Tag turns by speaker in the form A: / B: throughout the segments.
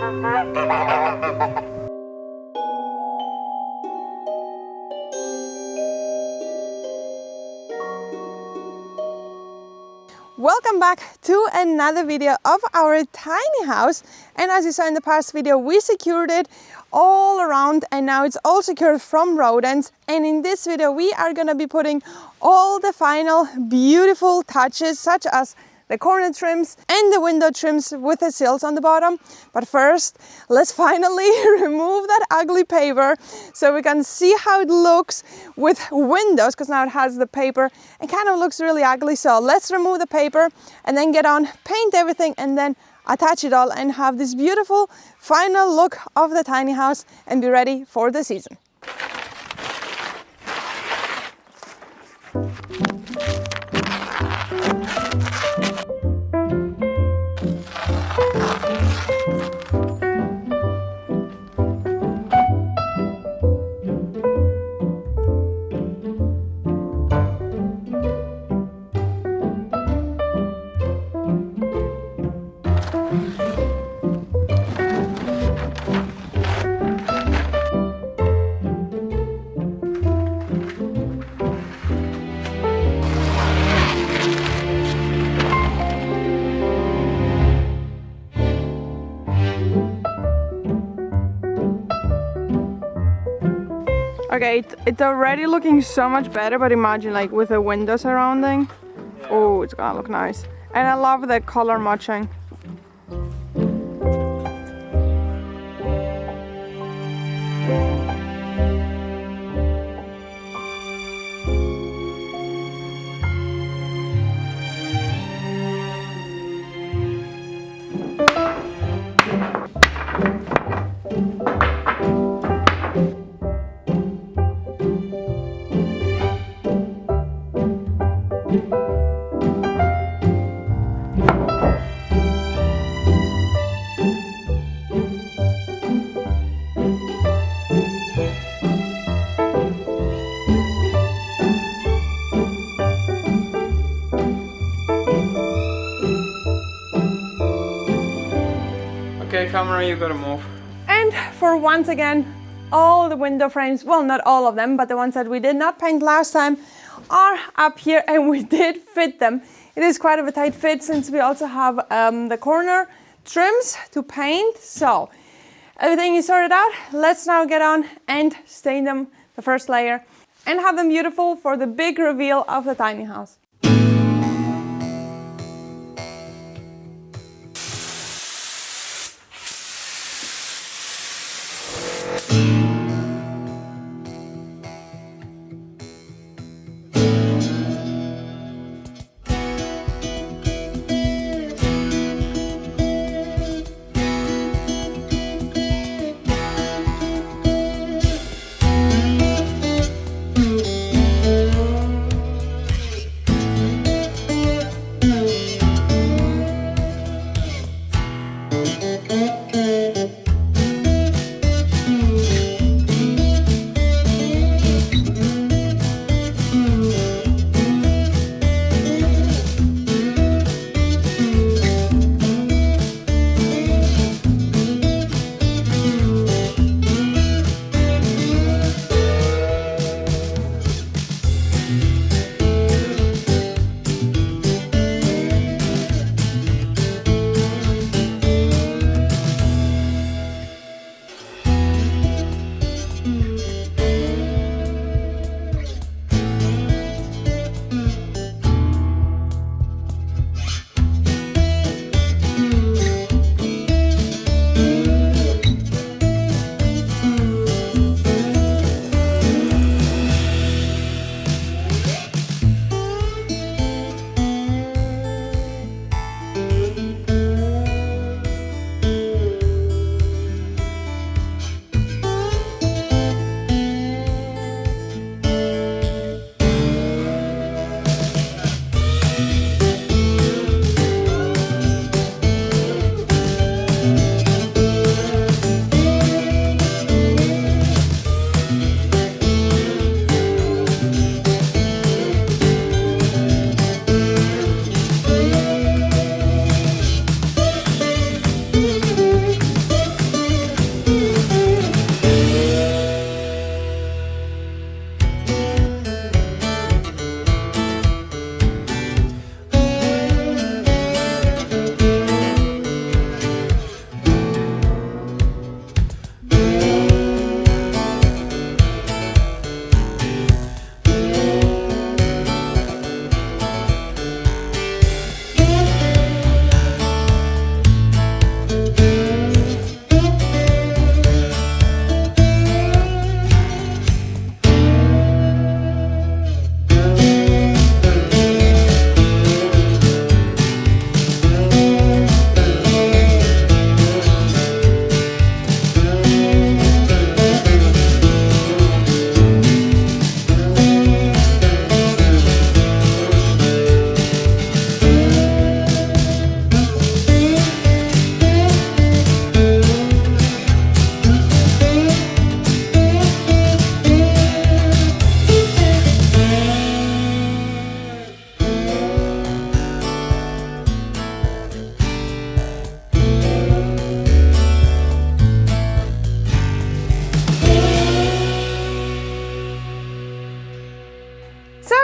A: Welcome back to another video of our tiny house, and as you saw in the past video, we secured it all around and now it's all secured from rodents. And in this video we are going to be putting all the final beautiful touches, such as the corner trims and the window trims with the sills on the bottom. But first, let's finally remove that ugly paper so we can see how it looks with windows, because now it has the paper and kind of looks really ugly. So let's remove the paper and then get on, paint everything, and then attach it all and have this beautiful final look of the tiny house and be ready for the season. Okay, it's already looking so much better, but imagine like with the window surrounding. Yeah. Oh, it's gonna look nice. And I love the color matching.
B: Okay, camera, you gotta move.
A: And for once again, all the window frames, well, not all of them, but the ones that we did not paint last time are up here, and we did fit them. It is quite of a tight fit since we also have the corner trims to paint. So everything is sorted out. Let's now get on and stain them, the first layer, and have them beautiful for the big reveal of the tiny house.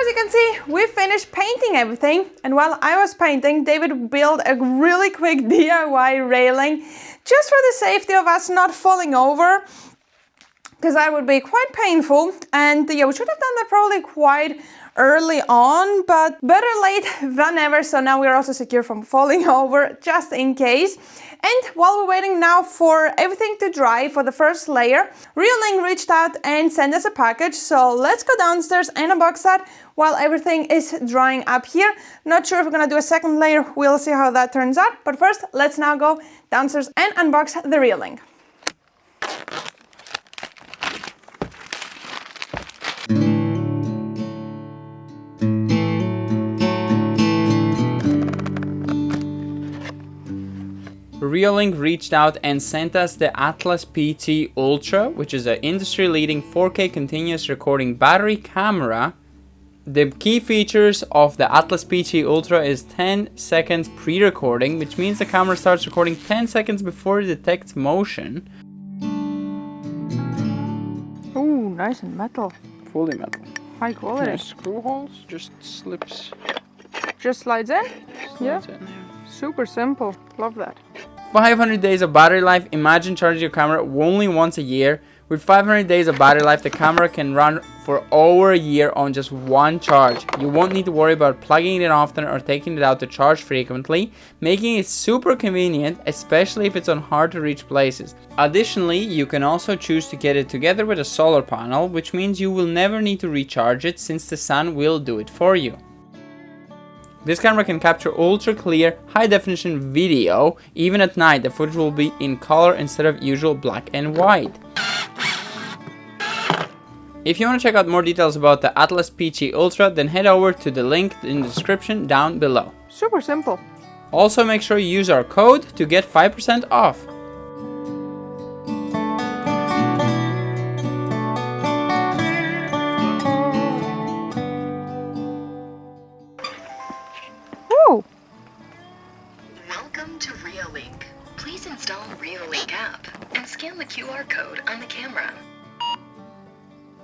A: you can see, we finished painting everything, and while I was painting, David built a really quick DIY railing just for the safety of us not falling over, because that would be quite painful. And yeah, we should have done that probably quite early on, but better late than never. So now we're also secure from falling over, just in case. And while we're waiting now for everything to dry for the first layer, Real-Link reached out and sent us a package. So let's go downstairs and unbox that while everything is drying up here. Not sure if we're gonna do a second layer. We'll see how that turns out. But first, let's now go downstairs and unbox the Real-Link.
B: Real-Link reached out and sent us the Atlas PT Ultra, which is an industry-leading 4K continuous recording battery camera. The key features of the Atlas PT Ultra is 10 seconds pre-recording, which means the camera starts recording 10 seconds before it detects motion.
A: Ooh, nice and metal.
B: Fully metal.
A: High quality.
B: No screw holes, just slips.
A: Just slides in? Yeah.
B: Slides in, yeah.
A: Super simple. Love that.
B: 500 days of battery life. Imagine charging your camera only once a year. With 500 days of battery life, the camera can run for over a year on just one charge. You won't need to worry about plugging it often or taking it out to charge frequently, making it super convenient, especially if it's on hard to reach places. Additionally, you can also choose to get it together with a solar panel, which means you will never need to recharge it since the sun will do it for you. This camera can capture ultra clear, high definition video. Even at night, the footage will be in color instead of usual black and white. If you want to check out more details about the Atlas PT Ultra, then head over to the link in the description down below.
A: Super simple.
B: Also, make sure you use our code to get 5% off.
A: Woo!
C: Welcome to Real-Link. Please install Real-Link app and scan the QR code on the camera.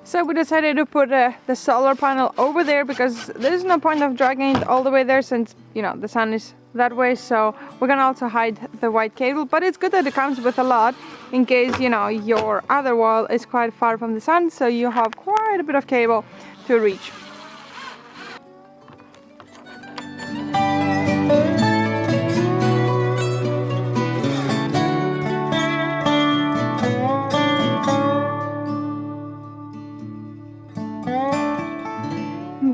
A: So we decided to put the solar panel over there because there's no point of dragging it all the way there since, you know, the sun is that way. So we're gonna also hide the white cable, but it's good that it comes with a lot in case, you know, your other wall is quite far from the sun, so you have quite a bit of cable to reach.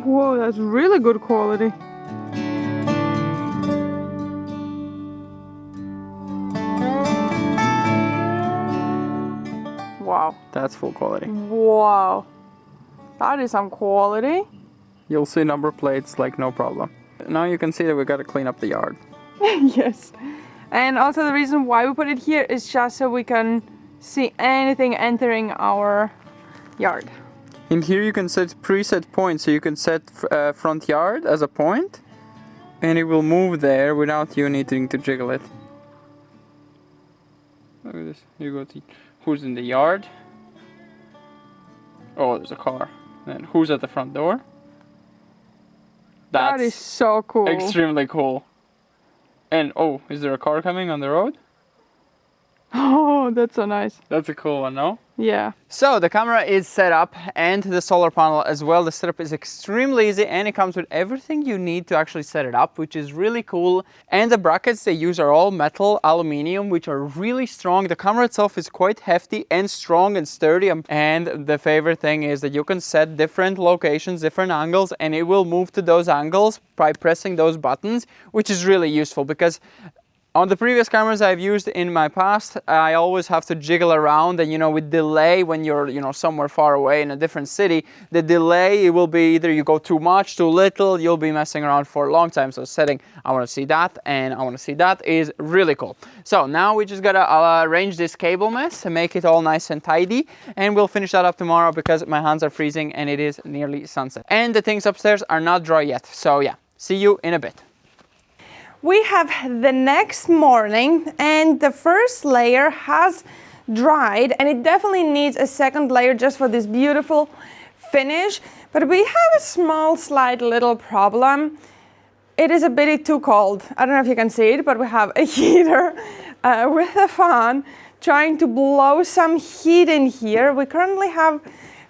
A: Whoa, that's really good quality. Wow.
B: That's full quality.
A: Wow. That is some quality.
B: You'll see number plates like no problem. Now you can see that we gotta clean up the yard.
A: Yes. And also the reason why we put it here is just so we can see anything entering our yard.
B: In here you can set preset points, so you can set front yard as a point, and it will move there without you needing to jiggle it. Look at this. You go to who's in the yard. Oh, there's a car. Then who's at the front door.
A: That is so cool.
B: Extremely cool. And oh, is there a car coming on the road?
A: Oh, that's so nice.
B: That's a cool one, no?
A: Yeah.
B: So the camera is set up and the solar panel as well. The setup is extremely easy and it comes with everything you need to actually set it up, which is really cool. And the brackets they use are all metal, aluminum, which are really strong. The camera itself is quite hefty and strong and sturdy. And the favorite thing is that you can set different locations, different angles, and it will move to those angles by pressing those buttons, which is really useful because on the previous cameras I've used in my past, I always have to jiggle around, and you know, with delay when you're, you know, somewhere far away in a different city, the delay, it will be either you go too much, too little, you'll be messing around for a long time. So setting, I want to see that and I want to see that is really cool. So now we just gotta arrange this cable mess and make it all nice and tidy, and we'll finish that up tomorrow because my hands are freezing and it is nearly sunset. And the things upstairs are not dry yet. So yeah, see you in a bit.
A: We have the next morning and the first layer has dried, and it definitely needs a second layer just for this beautiful finish, but we have a small, slight little problem. It is a bit too cold. I don't know if you can see it, but we have a heater with a fan trying to blow some heat in here. We currently have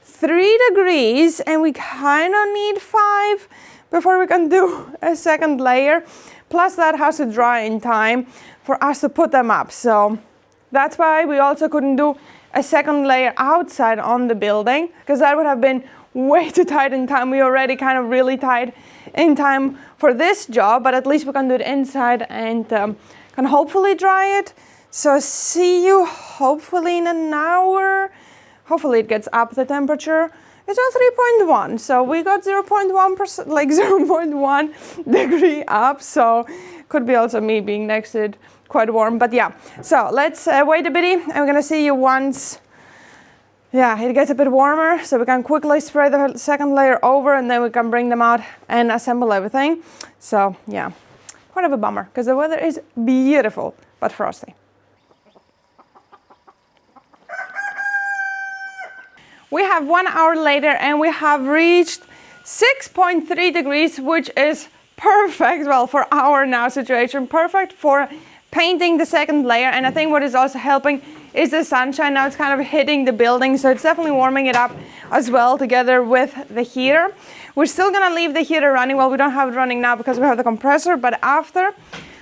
A: 3 degrees and we kind of need 5 before we can do a second layer. Plus that has to dry in time for us to put them up. So that's why we also couldn't do a second layer outside on the building, because that would have been way too tight in time. We already kind of really tight in time for this job, but at least we can do it inside and can hopefully dry it. So see you hopefully in an hour. Hopefully it gets up the temperature. It's on 3.1, so we got 0.1%, like 0.1 degree up. So could be also me being next to it, quite warm. But yeah, so let's wait a bit. I'm gonna see you once. Yeah, it gets a bit warmer, so we can quickly spray the second layer over and then we can bring them out and assemble everything. So yeah, quite of a bummer because the weather is beautiful, but frosty. We have 1 hour later and we have reached 6.3 degrees, which is perfect, well, for our now situation, perfect for painting the second layer. And I think what is also helping is the sunshine. Now it's kind of hitting the building, so it's definitely warming it up as well together with the heater. We're still gonna leave the heater running. Well, we don't have it running now because we have the compressor, but after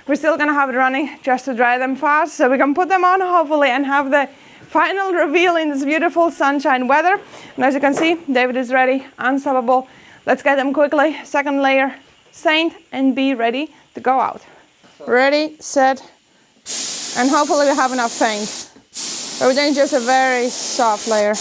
A: we're still gonna have it running just to dry them fast so we can put them on hopefully and have the final reveal in this beautiful sunshine weather. And as you can see, David is ready, unstoppable. Let's get them quickly, second layer stained and be ready to go out. Ready, set, and hopefully we have enough paint. But we're doing just a very soft layer.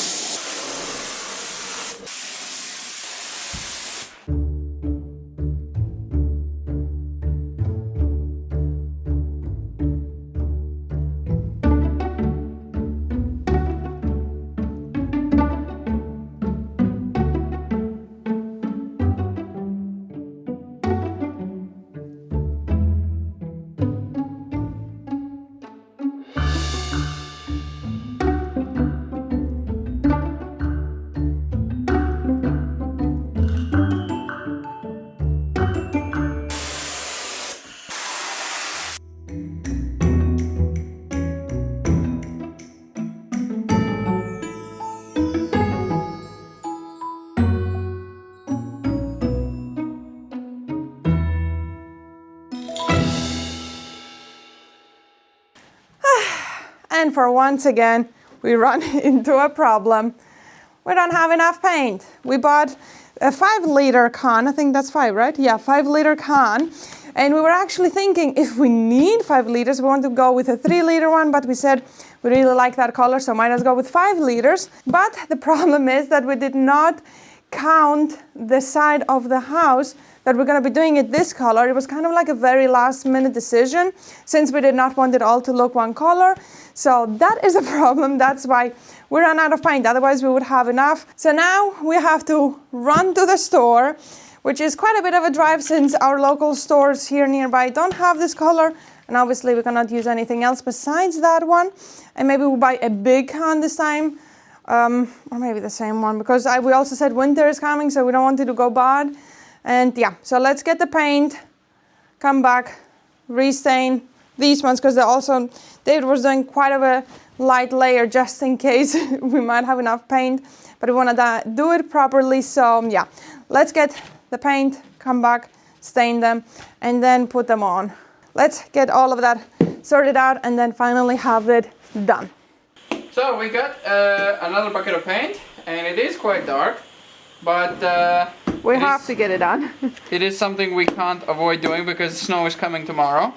A: And for once again, we run into a problem. We don't have enough paint. We bought a 5-liter can, I think that's 5, right? Yeah, 5-liter can. And we were actually thinking if we need 5 liters, we want to go with a 3-liter one, but we said we really like that color, so might as well go with 5 liters. But the problem is that we did not count the side of the house that we're going to be doing it this color. It was kind of like a very last minute decision since we did not want it all to look one color. So that is a problem. That's why we ran out of paint. Otherwise we would have enough. So now we have to run to the store, which is quite a bit of a drive since our local stores here nearby don't have this color. And obviously we cannot use anything else besides that one. And maybe we'll buy a big can this time. Or maybe the same one, because we also said winter is coming, so we don't want it to go bad. And yeah, so let's get the paint, come back, restain these ones, because David was doing quite of a light layer just in case we might have enough paint, but we want to do it properly. So yeah, let's get the paint, come back, stain them, and then put them on. Let's get all of that sorted out and then finally have it done.
B: So we got another bucket of paint, and it is quite dark, but
A: we have to get it done.
B: It is something we can't avoid doing because snow is coming tomorrow.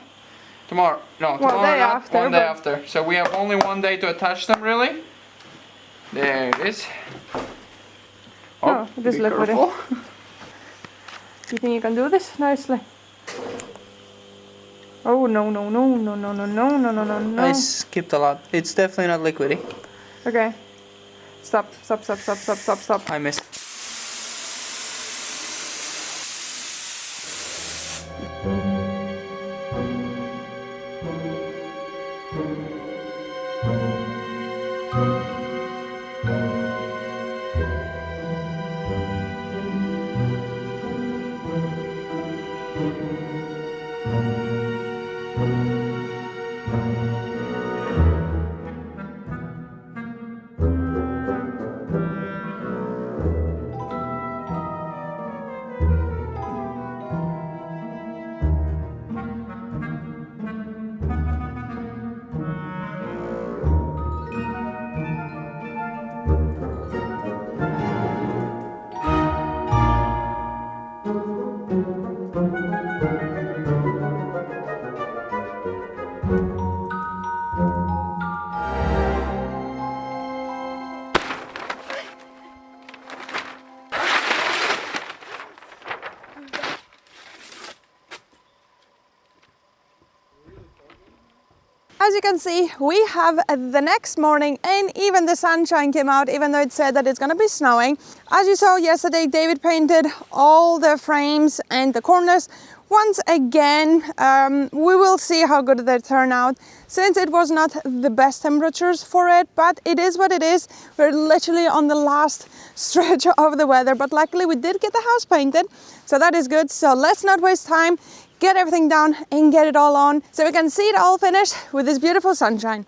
B: Tomorrow not, one day after. So we have only one day to attach them, really. There it is.
A: Oh, just look at it. You think you can do this nicely? Oh no.
B: I skipped a lot. It's definitely not liquidy.
A: Okay. Stop.
B: I missed.
A: As you can see, we have the next morning and even the sunshine came out, even though it said that it's gonna be snowing. As you saw yesterday, David painted all the frames and the corners. Once again, we will see how good they turn out, since it was not the best temperatures for it, but it is what it is. We're literally on the last stretch of the weather, but luckily we did get the house painted, so that is good. So let's not waste time, get everything done and get it all on so we can see it all finished with this beautiful sunshine.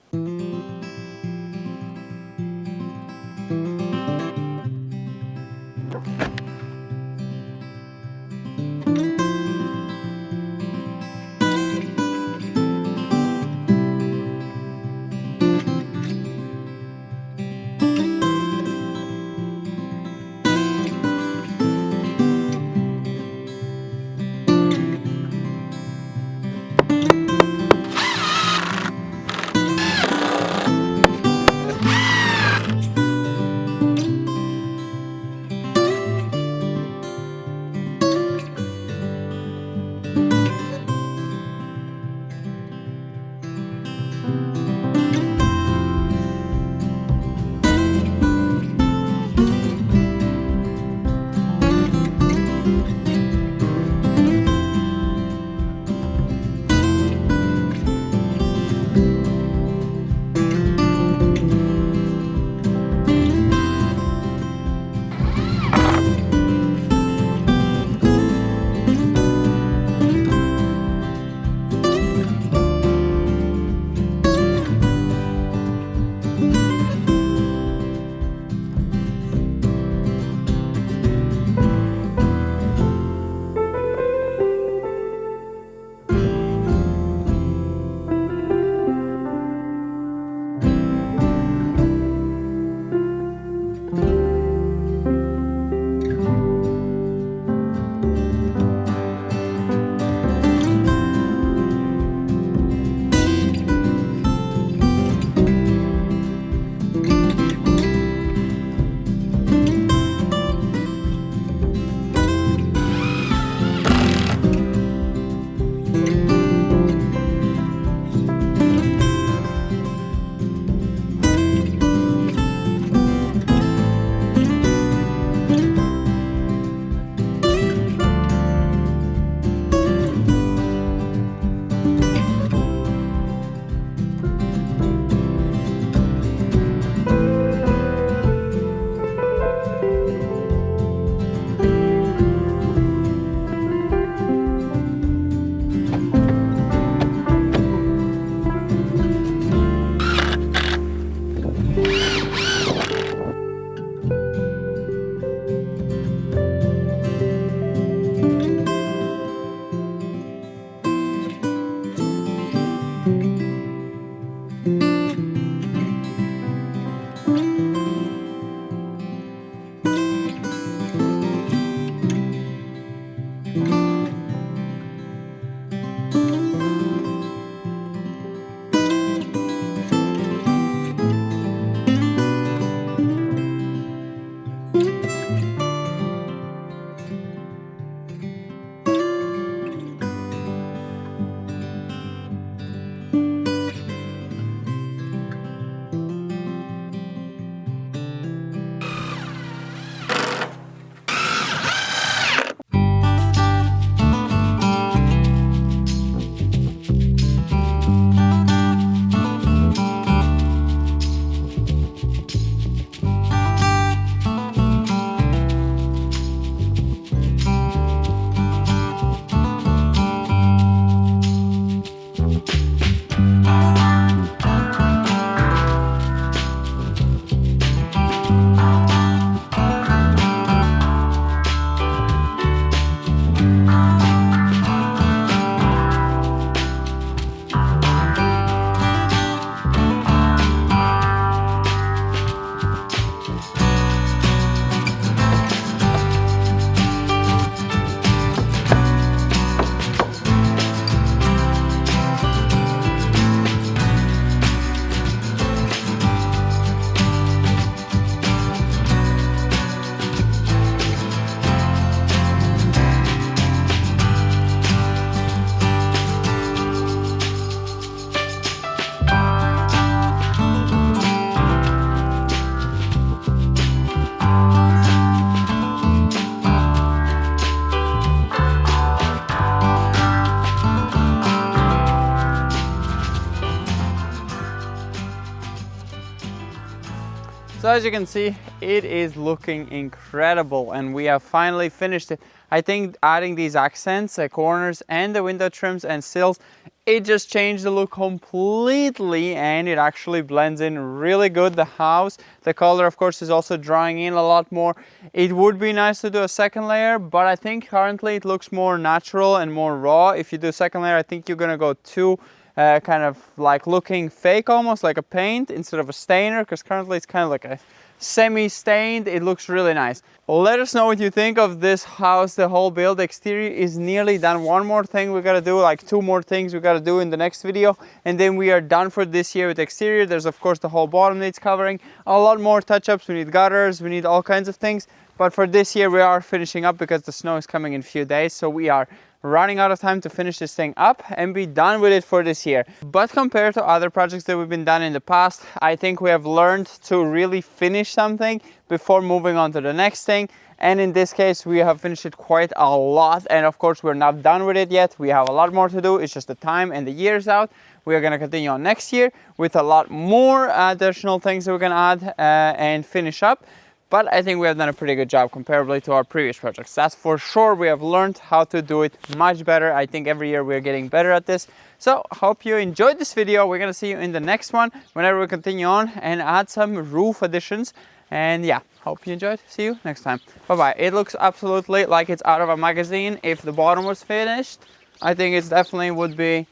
B: as you can see, it is looking incredible, and we have finally finished it. I think adding these accents, corners and the window trims and sills, it just changed the look completely, and it actually blends in really good. The house, the color of course is also drawing in a lot more. It would be nice to do a second layer, but I think currently it looks more natural and more raw. If you do second layer, I think you're gonna go too kind of like looking fake, almost like a paint instead of a stainer, because currently it's kind of like a semi-stained. It looks really nice. Let us know what you think of this house, the whole build. The exterior is nearly done. One more thing we gotta do, like 2 more things we gotta do in the next video, and then we are done for this year with the exterior. There's of course the whole bottom needs covering, a lot more touch-ups. We need gutters, we need all kinds of things, but for this year we are finishing up because the snow is coming in a few days, so we are running out of time to finish this thing up and be done with it for this year. But compared to other projects that we've been done in the past, I think we have learned to really finish something before moving on to the next thing. And in this case, we have finished it quite a lot. And of course, we're not done with it yet. We have a lot more to do. It's just the time and the years out. We are going to continue on next year with a lot more additional things that we're going to add and finish up. But I think we have done a pretty good job comparably to our previous projects. That's for sure. We have learned how to do it much better. I think every year we're getting better at this. So hope you enjoyed this video. We're gonna see you in the next one whenever we continue on and add some roof additions. And yeah, hope you enjoyed. See you next time. Bye-bye. It looks absolutely like it's out of a magazine. If the bottom was finished, I think it definitely would be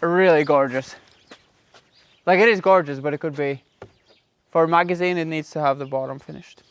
B: really gorgeous. Like, it is gorgeous, but it could be, for a magazine, it needs to have the bottom finished.